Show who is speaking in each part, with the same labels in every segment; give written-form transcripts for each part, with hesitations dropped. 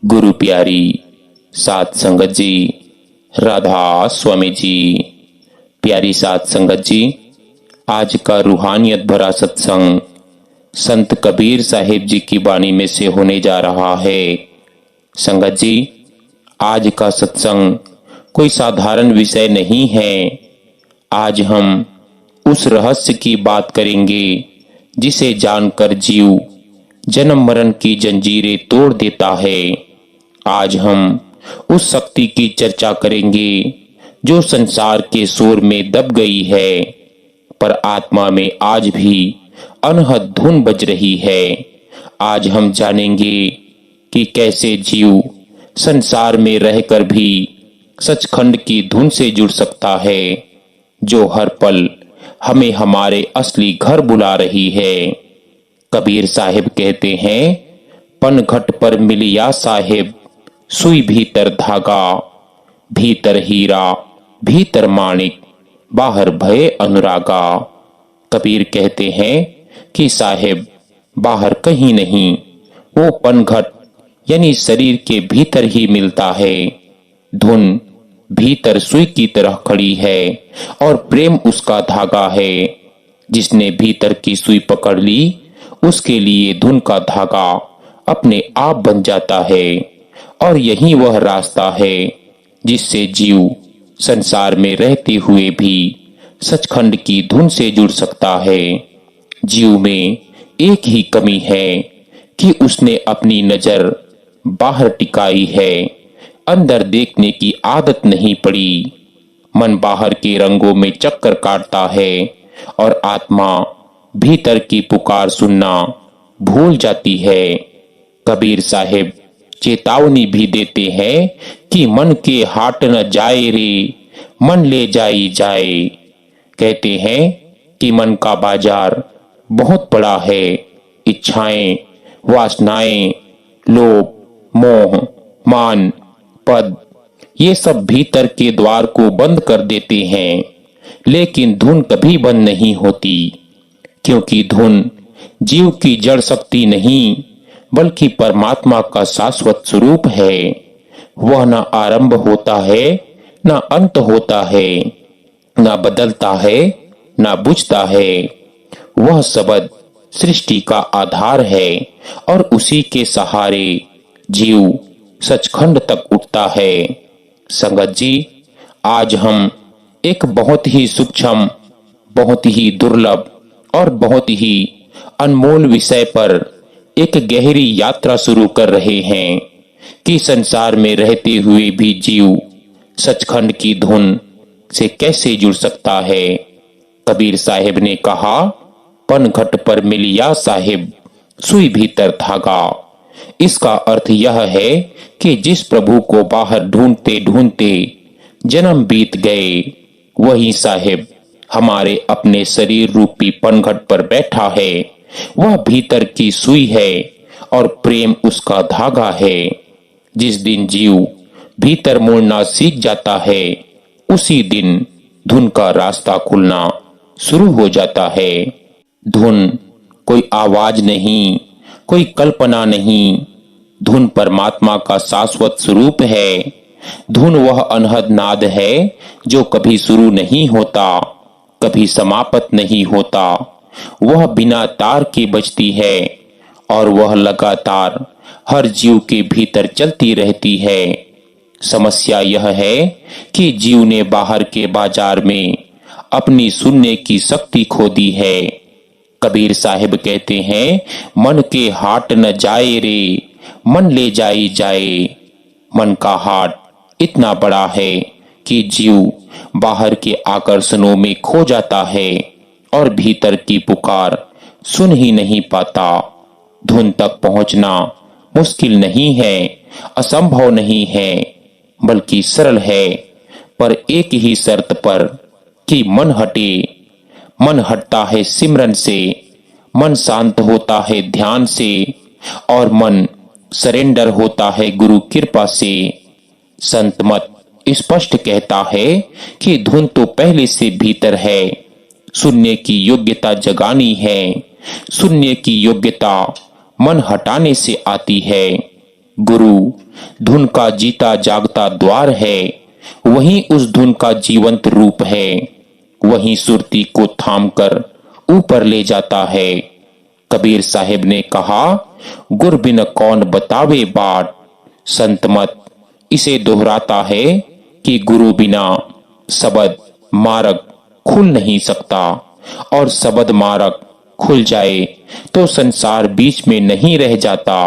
Speaker 1: गुरु प्यारी सात संगत जी, राधा स्वामी जी। प्यारी सात संगत जी, आज का रूहानियत भरा सत्संग संत कबीर साहिब जी की वाणी में से होने जा रहा है। संगत जी, आज का सत्संग कोई साधारण विषय नहीं है। आज हम उस रहस्य की बात करेंगे जिसे जानकर जीव जन्म मरण की जंजीरें तोड़ देता है। आज हम उस शक्ति की चर्चा करेंगे जो संसार के शोर में दब गई है, पर आत्मा में आज भी अनहद धुन बज रही है। आज हम जानेंगे कि कैसे जीव संसार में रहकर भी सचखंड की धुन से जुड़ सकता है, जो हर पल हमें हमारे असली घर बुला रही है। कबीर साहिब कहते हैं, पनघट पर मिलिया साहिब, सुई भीतर धागा, भीतर हीरा भीतर माणिक, बाहर भय अनुरागा। कबीर कहते हैं कि साहिब बाहर कहीं नहीं, वो पनघट यानी शरीर के भीतर ही मिलता है। धुन भीतर सुई की तरह खड़ी है और प्रेम उसका धागा है। जिसने भीतर की सुई पकड़ ली, उसके लिए धुन का धागा अपने आप बन जाता है। और यही वह रास्ता है जिससे जीव संसार में रहते हुए भी सचखंड की धुन से जुड़ सकता है। जीव में एक ही कमी है कि उसने अपनी नजर बाहर टिकाई है, अंदर देखने की आदत नहीं पड़ी। मन बाहर के रंगों में चक्कर काटता है और आत्मा भीतर की पुकार सुनना भूल जाती है। कबीर साहिब चेतावनी भी देते हैं कि मन के हाट न जाए रे, मन ले जाई जाए। कहते हैं कि मन का बाजार बहुत बड़ा है। इच्छाएं, वासनाएं, लोभ, मोह, मान, पद, ये सब भीतर के द्वार को बंद कर देते हैं, लेकिन धुन कभी बंद नहीं होती, क्योंकि धुन जीव की जड़ शक्ति नहीं बल्कि परमात्मा का शाश्वत स्वरूप है। वह न आरंभ होता है, न अंत होता है, न बदलता है, न बुझता है। वह शब्द सृष्टि का आधार है और उसी के सहारे जीव सचखंड तक उठता है। संगत जी, आज हम एक बहुत ही सूक्ष्म, बहुत ही दुर्लभ और बहुत ही अनमोल विषय पर एक गहरी यात्रा शुरू कर रहे हैं कि संसार में रहते हुए भी जीव सचखंड की धुन से कैसे जुड़ सकता है। कबीर साहिब ने कहा, पनघट पर मिलिया साहिब, सुई भीतर धागा। इसका अर्थ यह है कि जिस प्रभु को बाहर ढूंढते ढूंढते जन्म बीत गए, वही साहिब हमारे अपने शरीर रूपी पनघट पर बैठा है। वह भीतर की सुई है और प्रेम उसका धागा है। जिस दिन जीव भीतर मुड़ना सीख जाता है, उसी दिन धुन का रास्ता खुलना शुरू हो जाता है। धुन कोई आवाज नहीं, कोई कल्पना नहीं, धुन परमात्मा का शाश्वत स्वरूप है। धुन वह अनहद नाद है जो कभी शुरू नहीं होता, कभी समाप्त नहीं होता। वह बिना तार के बजती है और वह लगातार हर जीव के भीतर चलती रहती है। समस्या यह है कि जीव ने बाहर के बाजार में अपनी सुनने की शक्ति खो दी है। कबीर साहिब कहते हैं, मन के हाट न जाए रे, मन ले जाई जाए। मन का हाट इतना बड़ा है कि जीव बाहर के आकर्षणों में खो जाता है और भीतर की पुकार सुन ही नहीं पाता। धुन तक पहुंचना मुश्किल नहीं है, असंभव नहीं है, बल्कि सरल है, पर एक ही शर्त पर कि मन हटे। मन हटता है सिमरन से, मन शांत होता है ध्यान से, और मन सरेंडर होता है गुरु कृपा से। संत मत स्पष्ट कहता है कि धुन तो पहले से भीतर है, सुनने की योग्यता जगानी है। सुनने की योग्यता मन हटाने से आती है। गुरु धुन का जीता जागता द्वार है, वहीं उस धुन का जीवंत रूप है, वहीं सुरती को थामकर ऊपर ले जाता है। कबीर साहिब ने कहा, गुर बिन कौन बतावे बाट। संत मत इसे दोहराता है कि गुरु बिना सबद मार्ग खुल नहीं सकता, और सबद मार्ग खुल जाए तो संसार बीच में नहीं रह जाता।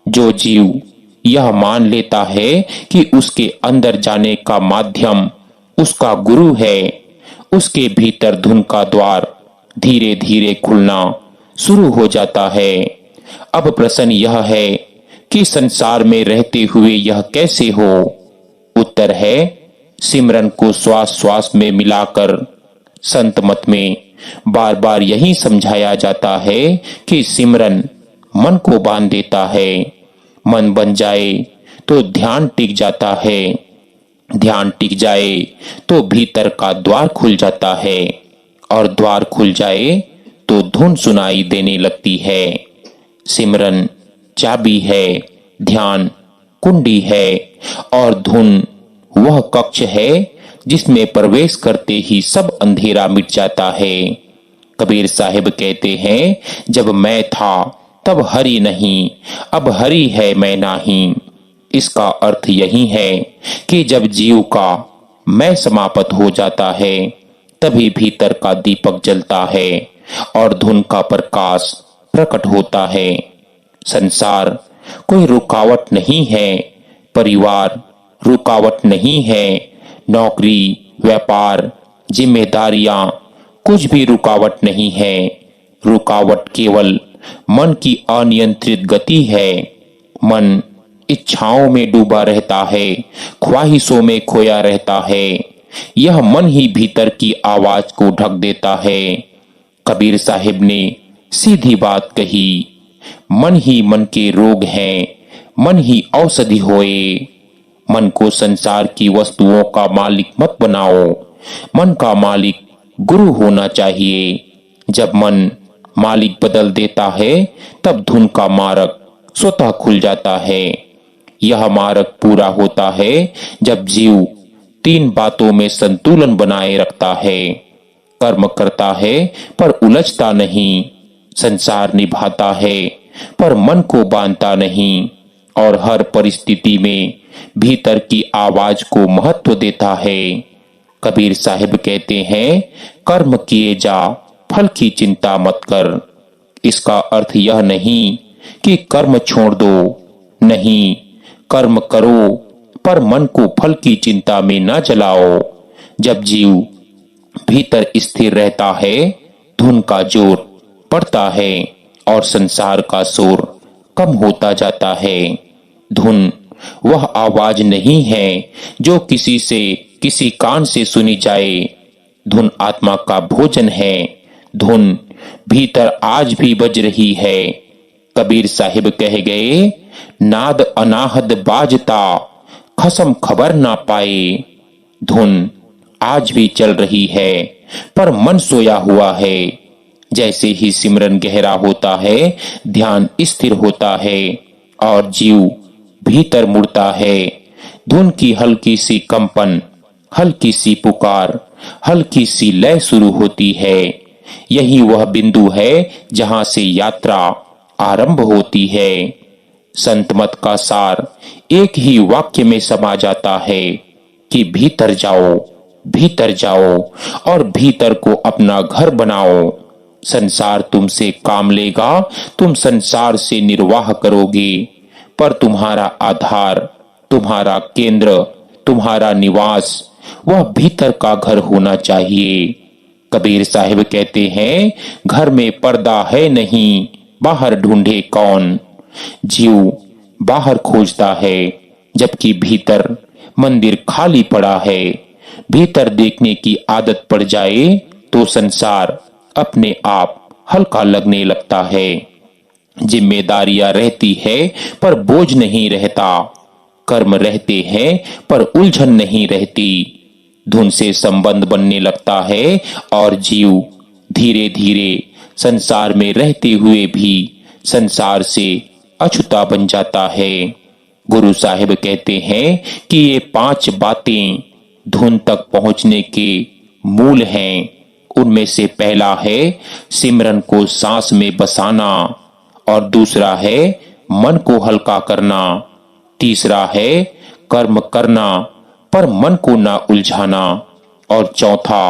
Speaker 1: जो जीव यह मान लेता है कि उसके अंदर जाने का माध्यम उसका गुरु है, उसके भीतर धुन का द्वार धीरे धीरे खुलना शुरू हो जाता है। अब प्रश्न यह है कि संसार में रहते हुए यह कैसे हो? उत्तर है, सिमरन को श्वास श्वास में मिलाकर। संत मत में बार बार यही समझाया जाता है कि सिमरन मन को बांध देता है। मन बन जाए तो ध्यान टिक जाता है, ध्यान टिक जाए तो भीतर का द्वार खुल जाता है, और द्वार खुल जाए तो धुन सुनाई देने लगती है। सिमरन चाबी है, ध्यान कुंडी है, और धुन वह कक्ष है जिसमें प्रवेश करते ही सब अंधेरा मिट जाता है। कबीर साहिब कहते हैं, जब मैं था तब हरि नहीं, अब हरि है मैं नहीं। इसका अर्थ यही है कि जब जीव का मैं समाप्त हो जाता है, तभी भीतर का दीपक जलता है और धुन का प्रकाश प्रकट होता है। संसार कोई रुकावट नहीं है, परिवार रुकावट नहीं है, नौकरी, व्यापार, जिम्मेदारियां कुछ भी रुकावट नहीं है। रुकावट केवल मन की अनियंत्रित गति है। मन इच्छाओं में डूबा रहता है, ख्वाहिशों में खोया रहता है। यह मन ही भीतर की आवाज को ढक देता है। कबीर साहिब ने सीधी बात कही, मन ही मन के रोग हैं, मन ही औषधि होए। मन को संसार की वस्तुओं का मालिक मत बनाओ, मन का मालिक गुरु होना चाहिए। जब मन मालिक बदल देता है, तब धुन का मार्ग स्वतः खुल जाता है। यह मार्ग पूरा होता है जब जीव तीन बातों में संतुलन बनाए रखता है। कर्म करता है पर उलझता नहीं, संसार निभाता है पर मन को बांधता नहीं, और हर परिस्थिति में भीतर की आवाज को महत्व देता है। कबीर साहिब कहते हैं, कर्म किए जा, फल की चिंता मत कर। इसका अर्थ यह नहीं कि कर्म छोड़ दो, नहीं, कर्म करो पर मन को फल की चिंता में न जलाओ। जब जीव भीतर स्थिर रहता है, धुन का जोर बढ़ता है और संसार का शोर कम होता जाता है। धुन वह आवाज नहीं है जो किसी से किसी कान से सुनी जाए। धुन आत्मा का भोजन है। धुन भीतर आज भी बज रही है। कबीर साहिब कह गए, नाद अनाहद बाजता, खसम खबर ना पाए। धुन आज भी चल रही है पर मन सोया हुआ है। जैसे ही सिमरन गहरा होता है, ध्यान स्थिर होता है और जीव भीतर मुड़ता है। धुन की हल्की सी कंपन, हल्की सी पुकार, हल्की सी लय शुरू होती है। यही वह बिंदु है जहां से यात्रा आरंभ होती है। संत मत का सार एक ही वाक्य में समा जाता है कि भीतर जाओ, भीतर जाओ और भीतर को अपना घर बनाओ। संसार तुमसे काम लेगा, तुम संसार से निर्वाह करोगे, पर तुम्हारा आधार, तुम्हारा केंद्र, तुम्हारा निवास वह भीतर का घर होना चाहिए। कबीर साहिब कहते हैं, घर में पर्दा है नहीं, बाहर ढूंढे कौन। जीव बाहर खोजता है, जबकि भीतर मंदिर खाली पड़ा है। भीतर देखने की आदत पड़ जाए तो संसार अपने आप हल्का लगने लगता है। जिम्मेदारियां रहती है पर बोझ नहीं रहता। कर्म रहते हैं पर उलझन नहीं रहती। धुन से संबंध बनने लगता है और जीव धीरे धीरे संसार में रहते हुए भी संसार से अछूता बन जाता है। गुरु साहिब कहते हैं कि ये 5 बातें धुन तक पहुंचने के मूल हैं। उनमें से पहला है सिमरन को सांस में बसाना, और दूसरा है मन को हल्का करना, तीसरा है कर्म करना पर मन को ना उलझाना, और चौथा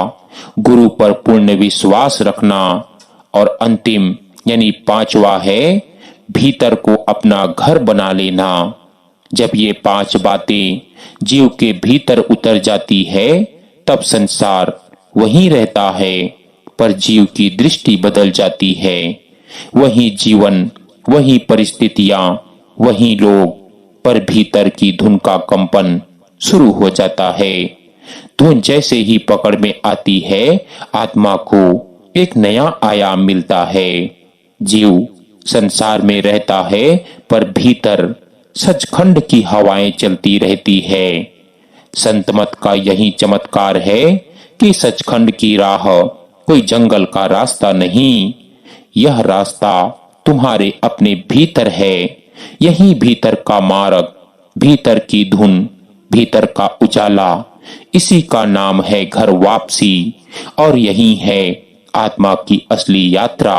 Speaker 1: गुरु पर पूर्ण विश्वास रखना, और अंतिम यानी 5वां है भीतर को अपना घर बना लेना। जब ये 5 बातें जीव के भीतर उतर जाती है तब संसार वहीं रहता है, पर जीव की दृष्टि बदल जाती है। वही जीवन, वही परिस्थितियां, वही लोग, पर भीतर की धुन का कंपन शुरू हो जाता है। धुन जैसे ही पकड़ में आती है, आत्मा को एक नया आयाम मिलता है। जीव संसार में रहता है, पर भीतर सचखंड की हवाएं चलती रहती है। संत मत का यही चमत्कार है कि सचखंड की राह कोई जंगल का रास्ता नहीं, यह रास्ता तुम्हारे अपने भीतर है। यही भीतर का मार्ग, भीतर की धुन, भीतर का उजाला, इसी का नाम है घर वापसी, और यही है आत्मा की असली यात्रा।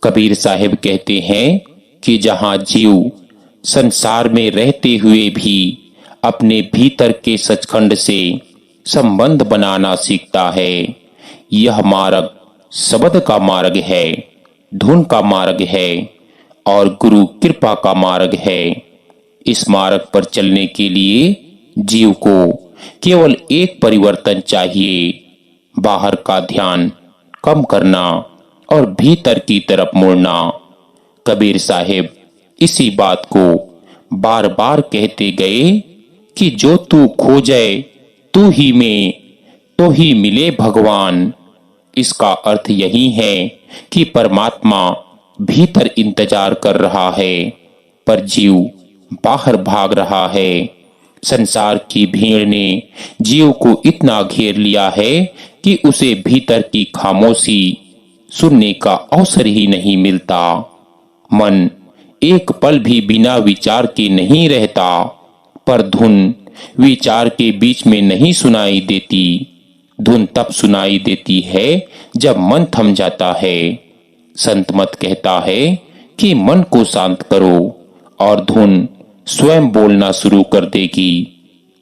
Speaker 1: कबीर साहिब कहते हैं कि जहां जीव संसार में रहते हुए भी अपने भीतर के सचखंड से संबंध बनाना सीखता है, यह मार्ग शब्द का मार्ग है, धुन का मार्ग है और गुरु कृपा का मार्ग है। इस मार्ग पर चलने के लिए जीव को केवल एक परिवर्तन चाहिए, बाहर का ध्यान कम करना और भीतर की तरफ मुड़ना। कबीर साहिब इसी बात को बार बार कहते गए कि जो तू खोजे तू ही में, तो ही मिले भगवान। इसका अर्थ यही है कि परमात्मा भीतर इंतजार कर रहा है, पर जीव बाहर भाग रहा है। संसार की भीड़ ने जीव को इतना घेर लिया है कि उसे भीतर की खामोशी सुनने का अवसर ही नहीं मिलता। मन एक पल भी बिना विचार के नहीं रहता, पर धुन विचार के बीच में नहीं सुनाई देती। धुन तब सुनाई देती है जब मन थम जाता है। संत मत कहता है कि मन को शांत करो और धुन स्वयं बोलना शुरू कर देगी।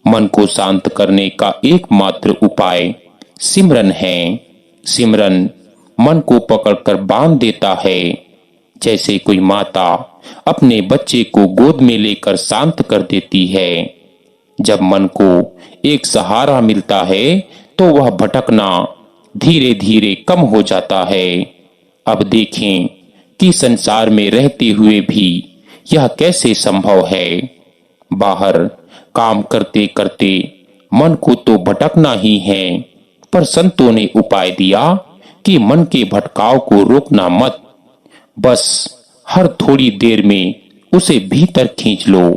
Speaker 1: मन को शांत करने का एकमात्र उपाय सिमरन है। सिमरन मन को पकड़कर बांध देता है, जैसे कोई माता अपने बच्चे को गोद में लेकर शांत कर देती है। जब मन को एक सहारा मिलता है तो वह भटकना धीरे धीरे कम हो जाता है। अब देखें कि संसार में रहते हुए भी यह कैसे संभव है। बाहर काम करते करते मन को तो भटकना ही है, पर संतों ने उपाय दिया कि मन के भटकाव को रोकना मत, बस हर थोड़ी देर में उसे भीतर खींच लो।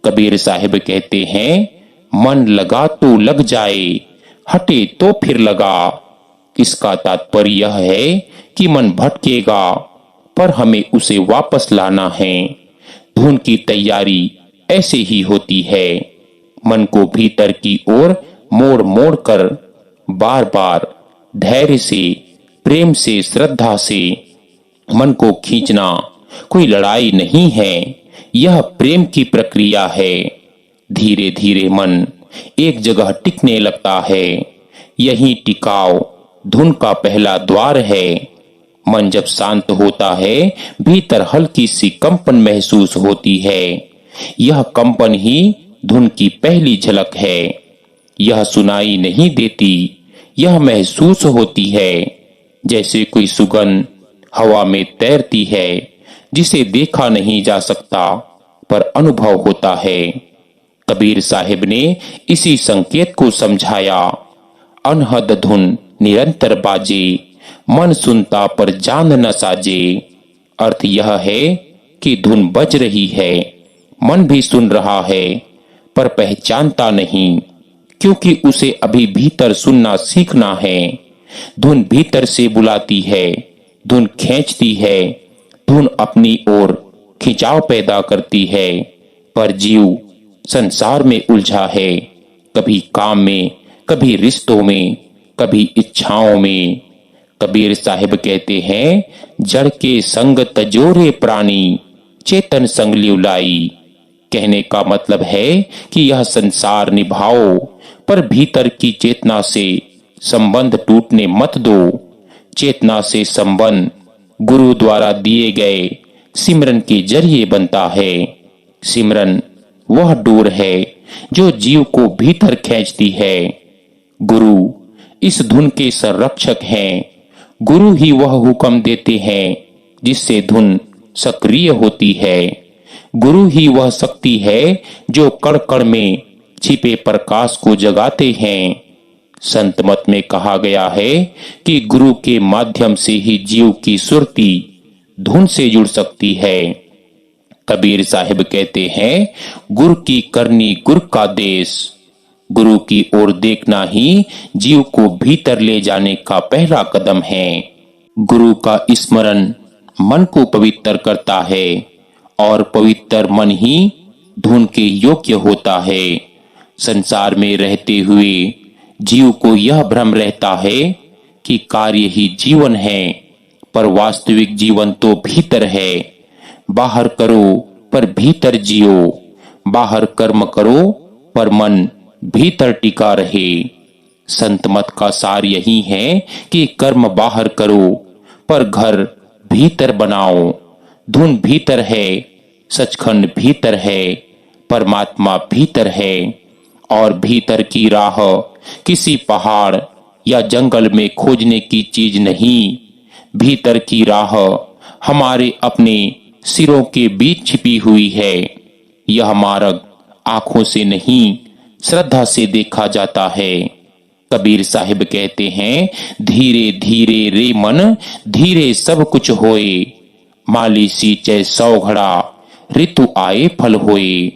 Speaker 1: कबीर साहिब कहते हैं, मन लगा तो लग जाए, हटे तो फिर लगा। इसका तात्पर्य यह है कि मन भटकेगा, पर हमें उसे वापस लाना है। धुन की तैयारी ऐसे ही होती है। मन को भीतर की ओर मोड़ मोड़ कर बार बार धैर्य से, प्रेम से, श्रद्धा से मन को खींचना कोई लड़ाई नहीं है, यह प्रेम की प्रक्रिया है। धीरे धीरे मन एक जगह टिकने लगता है। यही टिकाव धुन का पहला द्वार है। मन जब शांत होता है, भीतर हल्की सी कंपन महसूस होती है। यह कंपन ही धुन की पहली झलक है। यह सुनाई नहीं देती, यह महसूस होती है, जैसे कोई सुगंध हवा में तैरती है, जिसे देखा नहीं जा सकता पर अनुभव होता है। कबीर साहिब ने इसी संकेत को समझाया। अनहद धुन निरंतर बाजे, मन सुनता पर जान न साजे। अर्थ यह है कि धुन बज रही है, मन भी सुन रहा है, पर पहचानता नहीं, क्योंकि उसे अभी भीतर सुनना सीखना है। धुन भीतर से बुलाती है, धुन खींचती है, धुन अपनी ओर खिंचाव पैदा करती है, पर जीव संसार में उलझा है, कभी काम में, कभी रिश्तों में, कभी इच्छाओं में। कबीर साहिब कहते हैं, जड़ के संग तजोरे प्राणी, चेतन संग लिवलाई। कहने का मतलब है कि यह संसार निभाओ, पर भीतर की चेतना से संबंध टूटने मत दो। चेतना से संबंध गुरु द्वारा दिए गए सिमरन के जरिए बनता है। सिमरन वह डोर है जो जीव को भीतर खींचती है। गुरु इस धुन के संरक्षक हैं। गुरु ही वह हुक्म देते हैं जिससे धुन सक्रिय होती है। गुरु ही वह शक्ति है जो कण कण में छिपे प्रकाश को जगाते हैं। संत मत में कहा गया है कि गुरु के माध्यम से ही जीव की सुरती धुन से जुड़ सकती है। कबीर साहिब कहते हैं, गुरु की करनी गुरु का देश। गुरु की ओर देखना ही जीव को भीतर ले जाने का पहला कदम है। गुरु का स्मरण मन को पवित्र करता है और पवित्र मन ही धुन के योग्य होता है। संसार में रहते हुए जीव को यह भ्रम रहता है कि कार्य ही जीवन है, पर वास्तविक जीवन तो भीतर है। बाहर करो पर भीतर जियो, बाहर कर्म करो पर मन भीतर टिका रहे। संत मत का सार यही है कि कर्म बाहर करो पर घर भीतर बनाओ। धुन भीतर है, सचखंड भीतर है, परमात्मा भीतर है। और भीतर की राह किसी पहाड़ या जंगल में खोजने की चीज नहीं। भीतर की राह हमारे अपने सिरों के बीच छिपी हुई है। यह मार्ग आंखों से नहीं, श्रद्धा से देखा जाता है। कबीर साहिब कहते हैं, धीरे धीरे रे मन, धीरे सब कुछ होए। माली सींचे 100 घड़ा, ऋतु आए फल होए।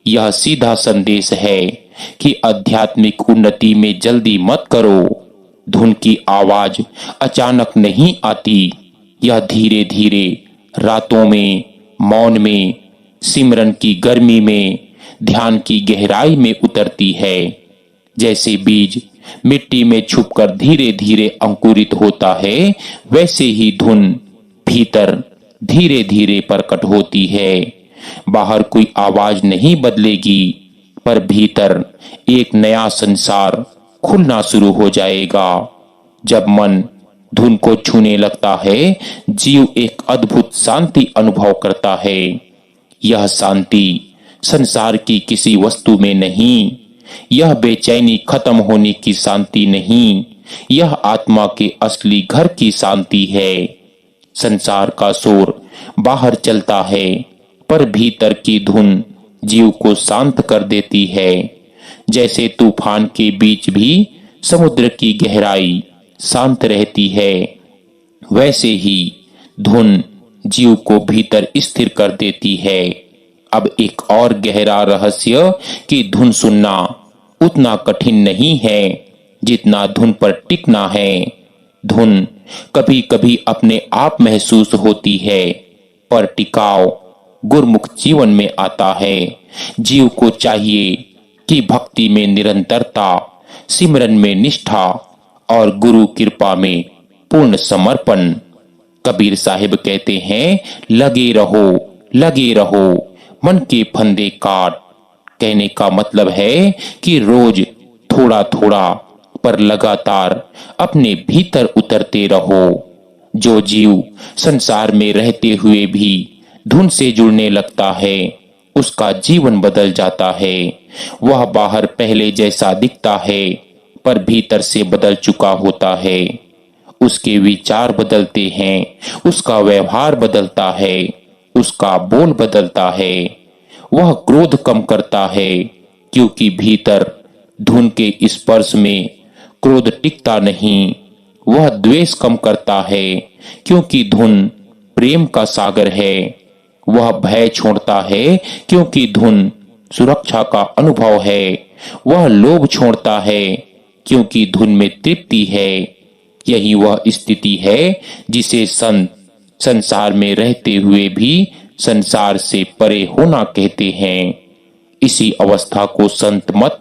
Speaker 1: यह सीधा संदेश है कि आध्यात्मिक उन्नति में जल्दी मत करो। धुन की आवाज अचानक नहीं आती, यह धीरे धीरे रातों में, मौन में, सिमरन की गर्मी में, ध्यान की गहराई में उतरती है। जैसे बीज मिट्टी में छुपकर धीरे धीरे अंकुरित होता है, वैसे ही धुन भीतर धीरे धीरे प्रकट होती है। बाहर कोई आवाज नहीं बदलेगी, पर भीतर एक नया संसार खुलना शुरू हो जाएगा। जब मन धुन को छूने लगता है, जीव एक अद्भुत शांति अनुभव करता है। यह शांति संसार की किसी वस्तु में नहीं, यह बेचैनी खत्म होने की शांति नहीं, यह आत्मा के असली घर की शांति है। संसार का शोर बाहर चलता है, पर भीतर की धुन जीव को शांत कर देती है। जैसे तूफान के बीच भी समुद्र की गहराई शांत रहती है, वैसे ही धुन जीव को भीतर स्थिर कर देती है। अब एक और गहरा रहस्य कि धुन सुनना उतना कठिन नहीं है जितना धुन पर टिकना है। धुन कभी कभी अपने आप महसूस होती है, पर टिकाव गुरमुख जीवन में आता है। जीव को चाहिए कि भक्ति में निरंतरता, सिमरन में निष्ठा और गुरु कृपा में पूर्ण समर्पण। कबीर साहिब कहते हैं, लगे रहो, लगे रहो, मन के फंदे काट। कहने का मतलब है कि रोज थोड़ा थोड़ा पर लगातार अपने भीतर उतरते रहो। जो जीव संसार में रहते हुए भी धुन से जुड़ने लगता है, उसका जीवन बदल जाता है। वह बाहर पहले जैसा दिखता है, पर भीतर से बदल चुका होता है। उसके विचार बदलते हैं, उसका व्यवहार बदलता है, उसका बोल बदलता है। वह क्रोध कम करता है, क्योंकि भीतर धुन के स्पर्श में क्रोध टिकता नहीं। वह द्वेष कम करता है, क्योंकि धुन प्रेम का सागर है। वह भय छोड़ता है, क्योंकि धुन सुरक्षा का अनुभव है। वह लोभ छोड़ता है, क्योंकि धुन में तृप्ति है। यही वह स्थिति है जिसे संत संसार में रहते हुए भी संसार से परे होना कहते हैं। इसी अवस्था को संत मत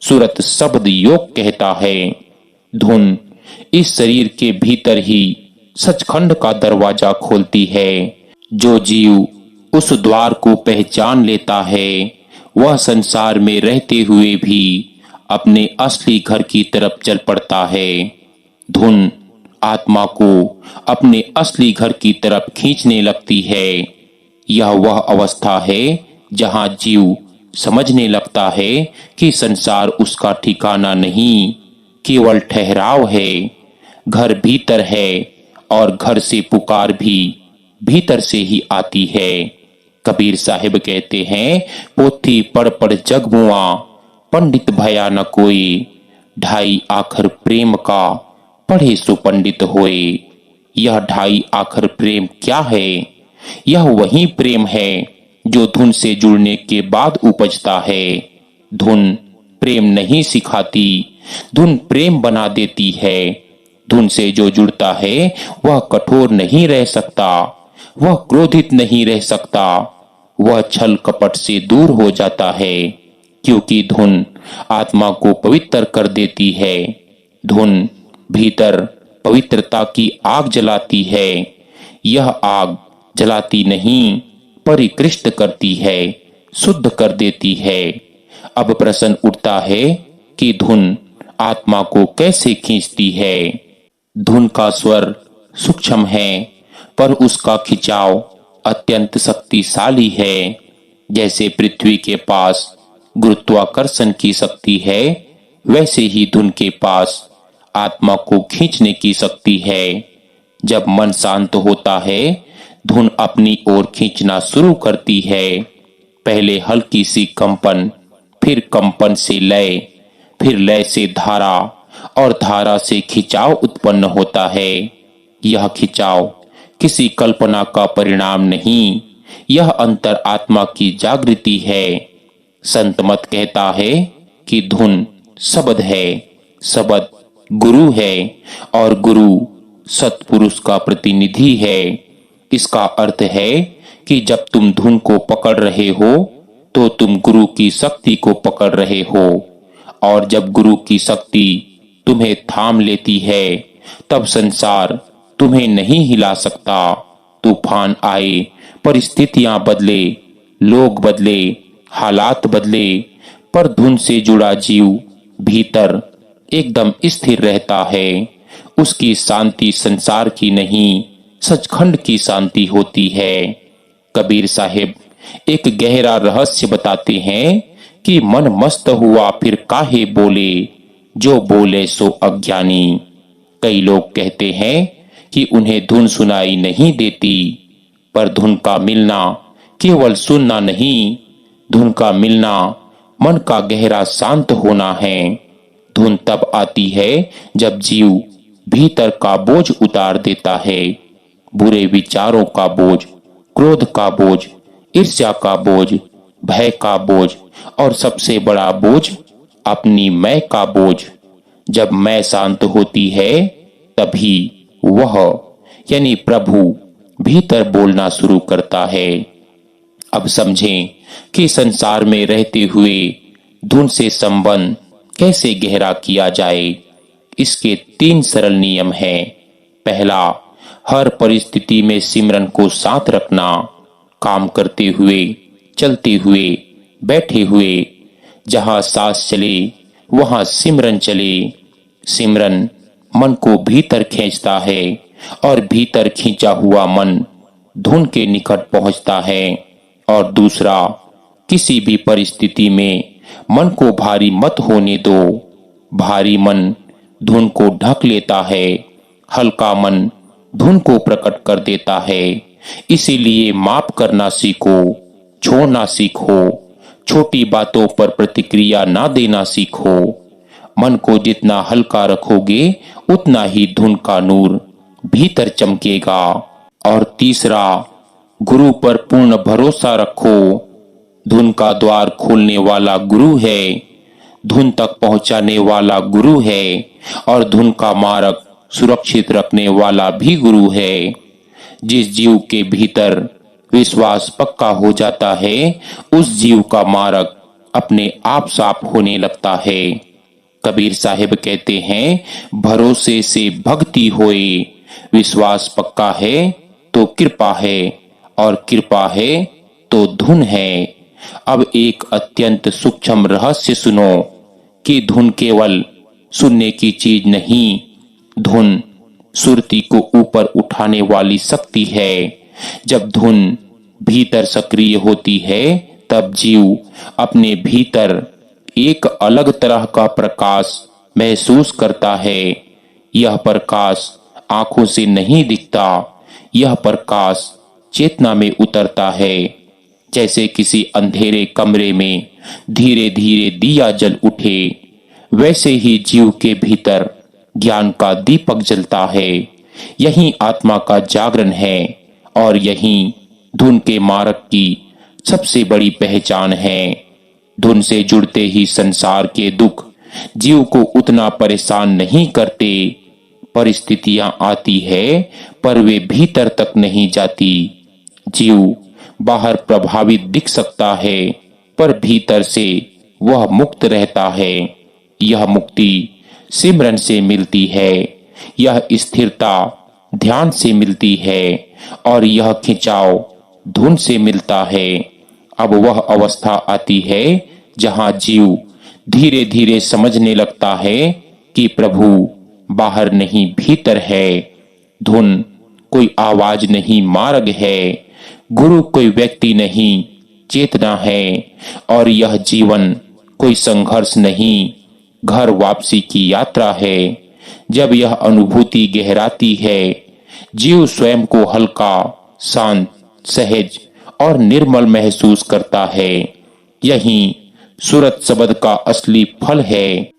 Speaker 1: सुरत शब्द योग कहता है। धुन इस शरीर के भीतर ही सचखंड का दरवाजा खोलती है। जो जीव उस द्वार को पहचान लेता है वह संसार में रहते हुए भी अपने असली घर की तरफ चल पड़ता है। धुन आत्मा को अपने असली घर की तरफ खींचने लगती है। यह वह अवस्था है जहां जीव समझने लगता है कि संसार उसका ठिकाना नहीं, केवल ठहराव है। घर भीतर है और घर से पुकार भी भीतर से ही आती है। कबीर साहिब कहते हैं, पोथी पढ़ पढ़ जग मुआ, पंडित भया न कोई, ढाई आखर प्रेम का पढ़े सो पंडित होए। यह ढाई आखर प्रेम क्या है? यह वही प्रेम है जो धुन से जुड़ने के बाद उपजता है। धुन प्रेम नहीं सिखाती, धुन प्रेम बना देती है। धुन से जो जुड़ता है वह कठोर नहीं रह सकता, वह क्रोधित नहीं रह सकता, वह छल कपट से दूर हो जाता है, क्योंकि धुन आत्मा को पवित्र कर देती है। धुन भीतर पवित्रता की आग जलाती है। यह आग जलाती नहीं, परिकृष्ट करती है, शुद्ध कर देती है। अब प्रश्न उठता है कि धुन आत्मा को कैसे खींचती है। धुन का स्वर सूक्ष्म है पर उसका खिंचाव अत्यंत शक्तिशाली है। जैसे पृथ्वी के पास गुरुत्वाकर्षण की शक्ति है, वैसे ही धुन के पास आत्मा को खींचने की शक्ति है। जब मन शांत होता है धुन अपनी ओर खींचना शुरू करती है। पहले हल्की सी कंपन, फिर कंपन से लय, फिर लय से धारा और धारा से खिंचाव उत्पन्न होता है। यह खिंचाव किसी कल्पना का परिणाम नहीं, यह अंतर आत्मा की जागृति है। संत मत कहता है कि धुन शब्द है, शब्द गुरु है और गुरु सत्पुरुष का प्रतिनिधि है। इसका अर्थ है कि जब तुम धुन को पकड़ रहे हो तो तुम गुरु की शक्ति को पकड़ रहे हो, और जब गुरु की शक्ति तुम्हें थाम लेती है तब संसार तुम्हें नहीं हिला सकता। तूफान आए, परिस्थितियां बदले, लोग बदले, हालात बदले, पर धुन से जुड़ा जीव भीतर एकदम स्थिर रहता है। उसकी शांति संसार की नहीं, सचखंड की शांति होती है। कबीर साहिब एक गहरा रहस्य बताते हैं कि मन मस्त हुआ फिर काहे बोले, जो बोले सो अज्ञानी। कई लोग कहते हैं कि उन्हें धुन सुनाई नहीं देती, पर धुन का मिलना केवल सुनना नहीं, धुन का मिलना मन का गहरा शांत होना है। धुन तब आती है जब जीव भीतर का बोझ उतार देता है। बुरे विचारों का बोझ, क्रोध का बोझ, ईर्ष्या का बोझ, भय का बोझ और सबसे बड़ा बोझ अपनी मैं का बोझ। जब मैं शांत होती है तभी वह यानी प्रभु भीतर बोलना शुरू करता है। अब समझें कि संसार में रहते हुए धुन से संबंध कैसे गहरा किया जाए। इसके 3 सरल नियम हैं। पहला, हर परिस्थिति में सिमरन को साथ रखना। काम करते हुए, चलते हुए, बैठे हुए, जहां सांस चले वहां सिमरन चले। सिमरन मन को भीतर खींचता है और भीतर खींचा हुआ मन धुन के निकट पहुंचता है। और दूसरा, किसी भी परिस्थिति में मन को भारी मत होने दो। भारी मन धुन को ढक लेता है, हल्का मन धुन को प्रकट कर देता है। इसीलिए माफ करना सीखो, छोड़ना सीखो, छोटी बातों पर प्रतिक्रिया ना देना सीखो। मन को जितना हल्का रखोगे उतना ही धुन का नूर भीतर चमकेगा। और तीसरा, गुरु पर पूर्ण भरोसा रखो। धुन का द्वार खोलने वाला गुरु है, धुन तक पहुंचाने वाला गुरु है और धुन का मार्ग सुरक्षित रखने वाला भी गुरु है। जिस जीव के भीतर विश्वास पक्का हो जाता है, उस जीव का मार्ग अपने आप साफ होने लगता है। कबीर साहिब कहते हैं, भरोसे से भक्ति होए, विश्वास पक्का है तो कृपा है, और कृपा है तो धुन है। अब एक अत्यंत सूक्ष्म रहस्य सुनो कि धुन केवल सुनने की चीज नहीं, धुन सुरती को ऊपर उठाने वाली शक्ति है। जब धुन भीतर सक्रिय होती है, तब जीव अपने भीतर एक अलग तरह का प्रकाश महसूस करता है। यह प्रकाश आंखों से नहीं दिखता, यह प्रकाश चेतना में उतरता है। जैसे किसी अंधेरे कमरे में धीरे धीरे दिया जल उठे, वैसे ही जीव के भीतर ज्ञान का दीपक जलता है। यही आत्मा का जागरण है, और यही धुन के मार्ग की सबसे बड़ी पहचान है। धुन से जुड़ते ही संसार के दुख जीव को उतना परेशान नहीं करते। परिस्थितियां आती है, पर वे भीतर तक नहीं जाती। जीव बाहर प्रभावित दिख सकता है, पर भीतर से वह मुक्त रहता है। यह मुक्ति सिमरन से मिलती है, यह स्थिरता ध्यान से मिलती है, और यह खिंचाव धुन से मिलता है। अब वह अवस्था आती है जहां जीव धीरे धीरे समझने लगता है कि प्रभु बाहर नहीं भीतर है। धुन कोई आवाज नहीं, मार्ग है। गुरु कोई व्यक्ति नहीं, चेतना है। और यह जीवन कोई संघर्ष नहीं, घर वापसी की यात्रा है। जब यह अनुभूति गहराती है, जीव स्वयं को हल्का, शांत, सहज और निर्मल महसूस करता है। यही सूरत शब्द का असली फल है।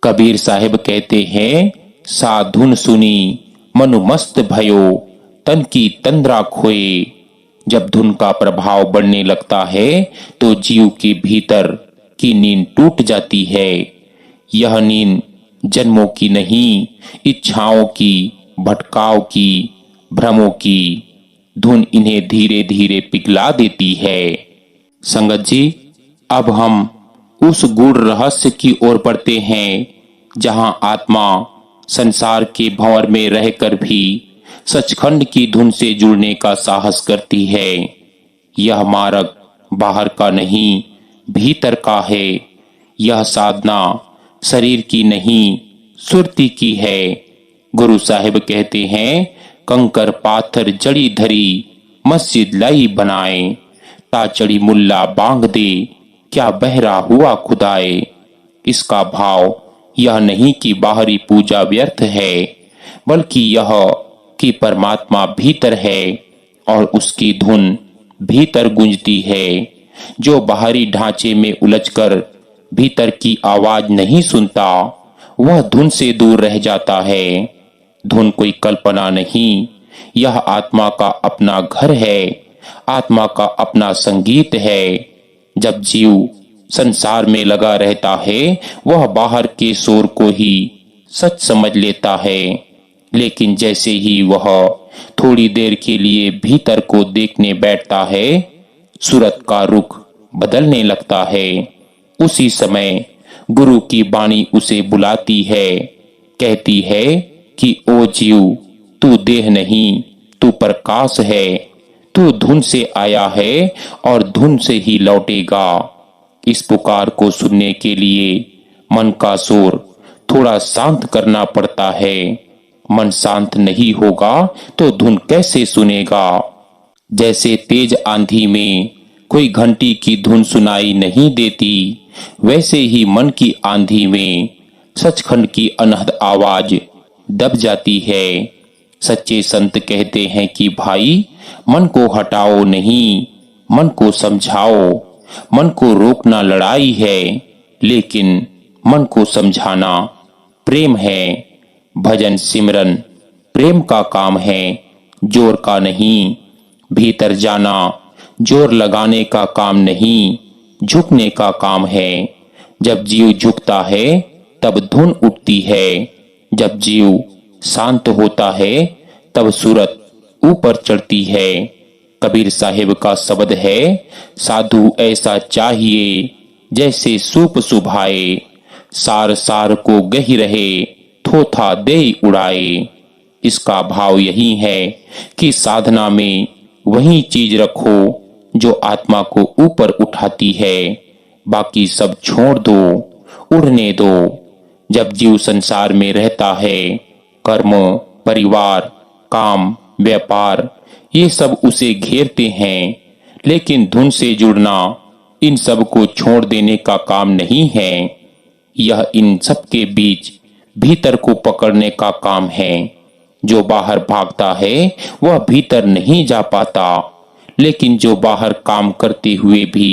Speaker 1: कबीर साहिब कहते हैं, सा धुन सुनी मनु मस्त भयो, तन की तंद्रा खोए। जब धुन का प्रभाव बढ़ने लगता है, तो जीव के भीतर की नींद टूट जाती है। यह नींद जन्मों की नहीं, इच्छाओं की, भटकाव की, भ्रमों की। धुन इन्हें धीरे धीरे पिघला देती है। संगत जी, अब हम उस गूढ़ रहस्य की ओर बढ़ते हैं, जहां आत्मा संसार के भंवर में रहकर भी सचखंड की धुन से जुड़ने का साहस करती है। यह मार्ग बाहर का नहीं, भीतर का है। यह साधना शरीर की नहीं, सुरती की है। गुरु साहिब कहते हैं, कंकर पाथर जड़ी धरी, मस्जिद लाई बनाए। ताचड़ी मुल्ला बांग दे, क्या बहरा हुआ खुदाए। इसका भाव यह नहीं कि बाहरी पूजा व्यर्थ है, बल्कि यह कि परमात्मा भीतर है और उसकी धुन भीतर गूंजती है। जो बाहरी ढांचे में उलझकर भीतर की आवाज नहीं सुनता, वह धुन से दूर रह जाता है। धुन कोई कल्पना नहीं, यह आत्मा का अपना घर है, आत्मा का अपना संगीत है। जब जीव संसार में लगा रहता है, वह बाहर के शोर को ही सच समझ लेता है। लेकिन जैसे ही वह थोड़ी देर के लिए भीतर को देखने बैठता है, सूरत का रुख बदलने लगता है। उसी समय गुरु की वाणी उसे बुलाती है, कहती है कि ओ जीव, तू देह नहीं, तू प्रकाश है। तू धुन से आया है और धुन से ही लौटेगा। इस पुकार को सुनने के लिए मन का शोर थोड़ा शांत करना पड़ता है। मन शांत नहीं होगा तो धुन कैसे सुनेगा। जैसे तेज आंधी में कोई घंटी की धुन सुनाई नहीं देती, वैसे ही मन की आंधी में सचखंड की अनहद आवाज दब जाती है। सच्चे संत कहते हैं कि भाई, मन को हटाओ नहीं, मन को समझाओ। मन को रोकना लड़ाई है, लेकिन मन को समझाना प्रेम है। भजन सिमरन प्रेम का काम है, जोर का नहीं। भीतर जाना जोर लगाने का काम नहीं, झुकने का काम है। जब जीव झुकता है, तब धुन उठती है। जब जीव शांत होता है, तब सूरत ऊपर चढ़ती है। कबीर साहिब का शब्द है, साधु ऐसा चाहिए जैसे सूप सुभाए, सार सार को गही रहे, थोथा दे उड़ाए। इसका भाव यही है कि साधना में वही चीज रखो जो आत्मा को ऊपर उठाती है, बाकी सब छोड़ दो, उड़ने दो। जब जीव संसार में रहता है, कर्म, परिवार, काम, व्यापार ये सब उसे घेरते हैं, लेकिन धुन से जुड़ना इन सब को छोड़ देने का काम नहीं है। यह इन सब के बीच भीतर को पकड़ने का काम है। जो बाहर भागता है वह भीतर नहीं जा पाता, लेकिन जो बाहर काम करते हुए भी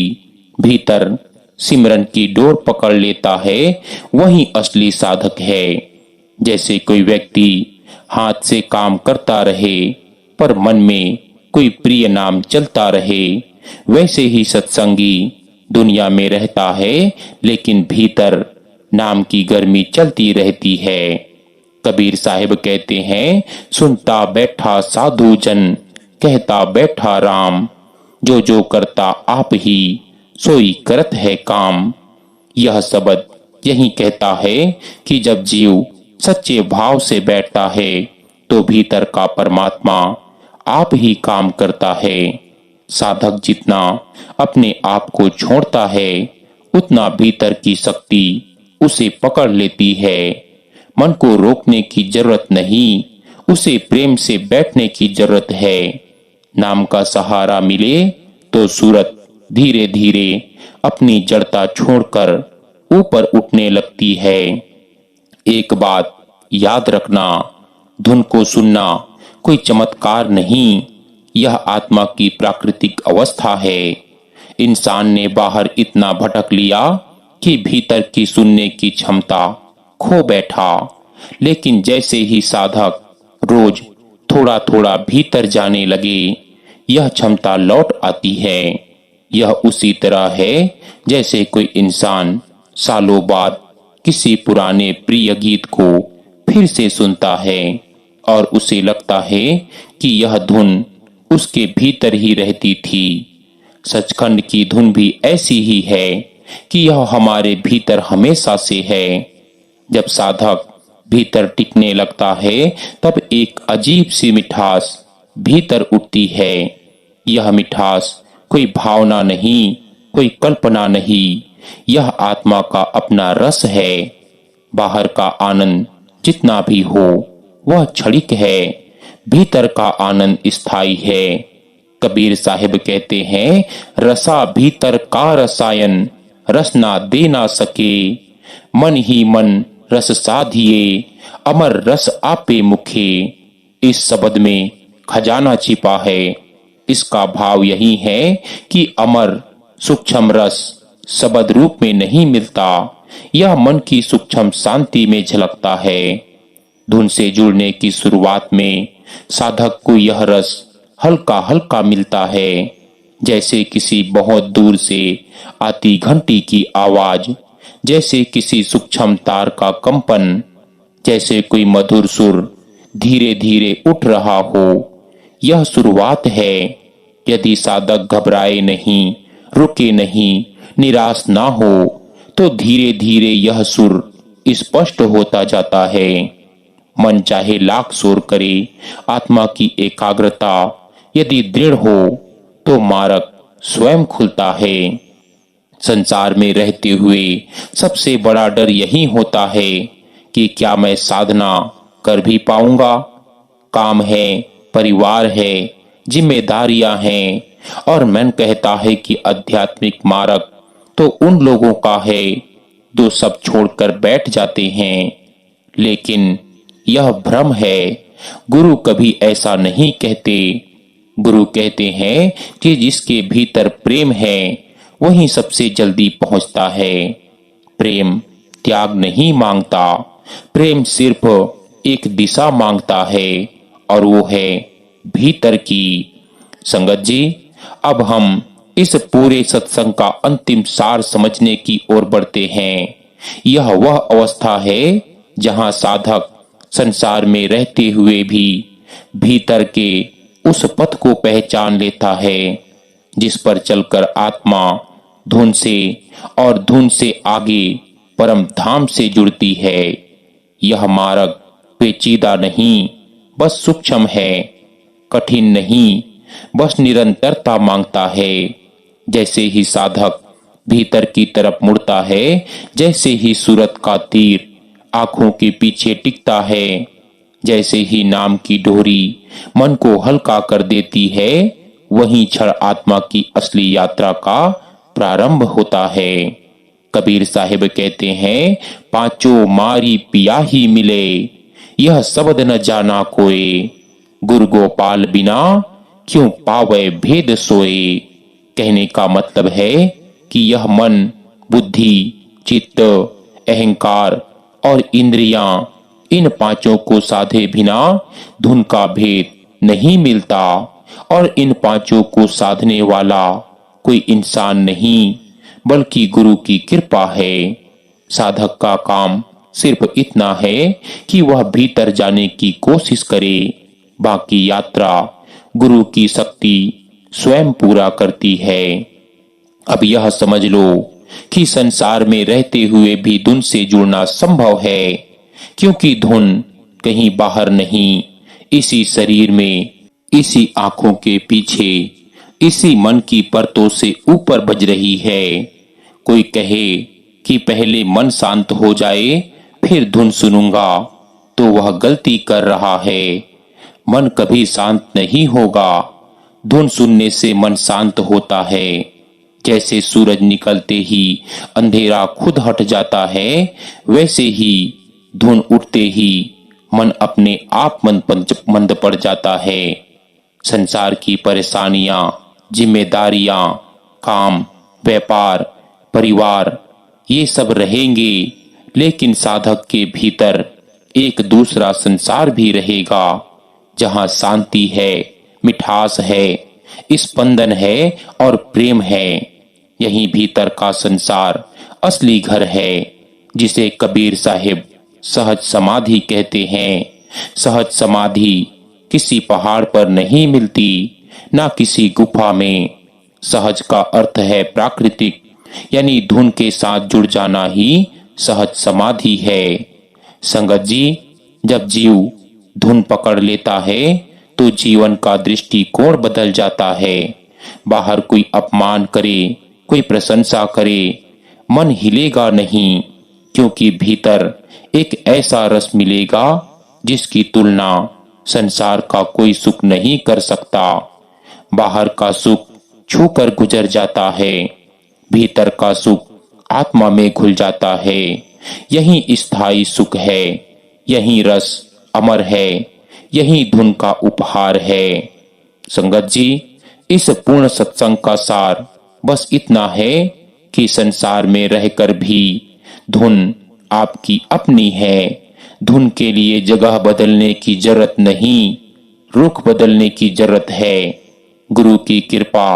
Speaker 1: भीतर सिमरन की डोर पकड़ लेता है वही असली साधक है। जैसे कोई व्यक्ति हाथ से काम करता रहे पर मन में कोई प्रिय नाम चलता रहे, वैसे ही सत्संगी दुनिया में रहता है लेकिन भीतर नाम की गर्मी चलती रहती है। कबीर साहिब कहते हैं, सुनता बैठा साधु जन, कहता बैठा राम, जो जो करता आप ही, सोई करत है काम। यह शब्द यही कहता है कि जब जीव सच्चे भाव से बैठता है तो भीतर का परमात्मा आप ही काम करता है। साधक जितना अपने आप को छोड़ता है उतना भीतर की शक्ति उसे पकड़ लेती है। मन को रोकने की जरूरत नहीं, उसे प्रेम से बैठने की जरूरत है। नाम का सहारा मिले तो सूरत धीरे धीरे अपनी जड़ता छोड़कर ऊपर उठने लगती है। एक बात याद रखना, धुन को सुनना कोई चमत्कार नहीं, यह आत्मा की प्राकृतिक अवस्था है। इंसान ने बाहर इतना भटक लिया कि भीतर की सुनने की क्षमता खो बैठा, लेकिन जैसे ही साधक रोज थोड़ा थोड़ा भीतर जाने लगे यह क्षमता लौट आती है। यह उसी तरह है जैसे कोई इंसान सालों बाद किसी पुराने प्रिय गीत को फिर से सुनता है और उसे लगता है कि यह धुन उसके भीतर ही रहती थी। सचखंड की धुन भी ऐसी ही है कि यह हमारे भीतर हमेशा से है। जब साधक भीतर टिकने लगता है तब एक अजीब सी मिठास भीतर उठती है। यह मिठास कोई भावना नहीं, कोई कल्पना नहीं, यह आत्मा का अपना रस है। बाहर का आनंद जितना भी हो वह क्षणिक है, भीतर का आनंद स्थायी है। कबीर साहिब कहते हैं, रसा भीतर का रसायन, रस ना दे ना सके, मन ही मन रस साधिए, अमर रस आपे मुखे। इस शब्द में खजाना छिपा है। इसका भाव यही है कि अमर सूक्ष्म रस शब्द रूप में नहीं मिलता, यह मन की सूक्ष्म शांति में झलकता है। धुन से जुड़ने की शुरुआत में साधक को यह रस हल्का हल्का मिलता है, जैसे किसी बहुत दूर से आती घंटी की आवाज, जैसे किसी सूक्ष्म तार का कंपन, जैसे कोई मधुर सुर धीरे धीरे उठ रहा हो। यह शुरुआत है। यदि साधक घबराए नहीं, रुके नहीं, निराश ना हो तो धीरे धीरे यह सुर स्पष्ट होता जाता है। मन चाहे लाख शोर करे, आत्मा की एकाग्रता यदि दृढ़ हो तो मार्ग स्वयं खुलता है। संसार में रहते हुए सबसे बड़ा डर यही होता है कि क्या मैं साधना कर भी पाऊंगा। काम है, परिवार है, जिम्मेदारियां हैं, और मन कहता है कि आध्यात्मिक मार्ग तो उन लोगों का है जो सब छोड़कर बैठ जाते हैं। लेकिन यह भ्रम है। गुरु कभी ऐसा नहीं कहते। गुरु कहते हैं कि जिसके भीतर प्रेम है वही सबसे जल्दी पहुंचता है। प्रेम त्याग नहीं मांगता, प्रेम सिर्फ एक दिशा मांगता है और वो है भीतर की। संगत जी, अब हम इस पूरे सत्संग का अंतिम सार समझने की ओर बढ़ते हैं। यह वह अवस्था है जहां साधक संसार में रहते हुए भी भीतर के उस पथ को पहचान लेता है जिस पर चलकर आत्मा धुन से और धुन से आगे परम धाम से जुड़ती है। यह मार्ग पेचीदा नहीं, बस सूक्ष्म है, कठिन नहीं, बस निरंतरता मांगता है। जैसे ही साधक भीतर की तरफ मुड़ता है, जैसे ही सूरत का तीर आंखों के पीछे टिकता है, जैसे ही नाम की डोरी मन को हल्का कर देती है, वहीं क्षण आत्मा की असली यात्रा का प्रारंभ होता है। कबीर साहिब कहते हैं, पांचों मारी पिया ही मिले, यह शब्द न जाना कोई, गुरु गोपाल बिना क्यों पावे भेद सोए। कहने का मतलब है कि यह मन, बुद्धि, चित्त, अहंकार और इंद्रियां, इन पांचों को साधे बिना धुन का भेद नहीं मिलता, और इन पांचों को साधने वाला कोई इंसान नहीं बल्कि गुरु की कृपा है। साधक का काम सिर्फ इतना है कि वह भीतर जाने की कोशिश करे, बाकी यात्रा गुरु की शक्ति स्वयं पूरा करती है। अब यह समझ लो कि संसार में रहते हुए भी धुन से जुड़ना संभव है, क्योंकि धुन कहीं बाहर नहीं, इसी शरीर में, इसी आंखों के पीछे, इसी मन की परतों से ऊपर बज रही है। कोई कहे कि पहले मन शांत हो जाए फिर धुन सुनूंगा, तो वह गलती कर रहा है। मन कभी शांत नहीं होगा, धुन सुनने से मन शांत होता है। जैसे सूरज निकलते ही अंधेरा खुद हट जाता है, वैसे ही धुन उठते ही मन अपने आप मंद पड़ जाता है। संसार की परेशानियां, जिम्मेदारियां, काम, व्यापार, परिवार, ये सब रहेंगे, लेकिन साधक के भीतर एक दूसरा संसार भी रहेगा, जहां शांति है, मिठास है, स्पंदन है और प्रेम है। यही भीतर का संसार असली घर है, जिसे कबीर साहिब सहज समाधि कहते हैं। सहज समाधि किसी पहाड़ पर नहीं मिलती, ना किसी गुफा में। सहज का अर्थ है प्राकृतिक, यानी धुन के साथ जुड़ जाना ही सहज समाधि है। संगत जी, जब जीव धुन पकड़ लेता है तो जीवन का दृष्टिकोण बदल जाता है। बाहर कोई अपमान करे, कोई प्रशंसा करे, मन हिलेगा नहीं, क्योंकि भीतर एक ऐसा रस मिलेगा जिसकी तुलना संसार का कोई सुख नहीं कर सकता। बाहर का सुख छूकर गुजर जाता है, भीतर का सुख आत्मा में घुल जाता है। यही स्थायी सुख है, यही रस अमर है, यही धुन का उपहार है। संगत जी, इस पूर्ण सत्संग का सार बस इतना है कि संसार में रहकर भी धुन आपकी अपनी है। धुन के लिए जगह बदलने की जरूरत नहीं, रुख बदलने की जरूरत है। गुरु की कृपा,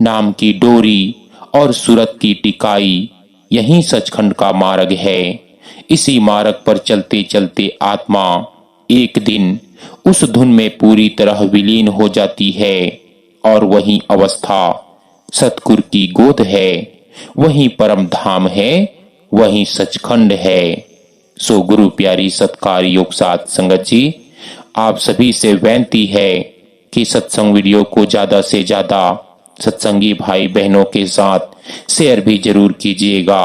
Speaker 1: नाम की डोरी और सूरत की टिकाई, यही सचखंड का मार्ग है। इसी मार्ग पर चलते चलते आत्मा एक दिन उस धुन में पूरी तरह विलीन हो जाती है, और वही अवस्था सतगुरु की गोद है, वही परम धाम है, वही सचखंड है। सो गुरु प्यारी सत्कार योग साथ संगत जी, आप सभी से विनती है कि सत्संग वीडियो को ज्यादा से ज्यादा सत्संगी भाई बहनों के साथ शेयर भी जरूर कीजिएगा।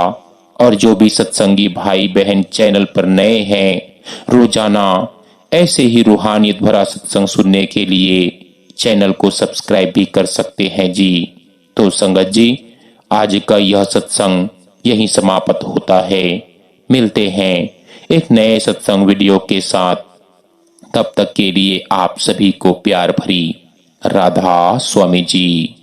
Speaker 1: और जो भी सत्संगी भाई बहन चैनल पर नए हैं, रोजाना ऐसे ही रूहानियत भरा सत्संग सुनने के लिए चैनल को सब्सक्राइब भी कर सकते हैं जी। तो संगत जी, आज का यह सत्संग यहीं समाप्त होता है। मिलते हैं एक नए सत्संग वीडियो के साथ। तब तक के लिए आप सभी को प्यार भरी राधा स्वामी जी।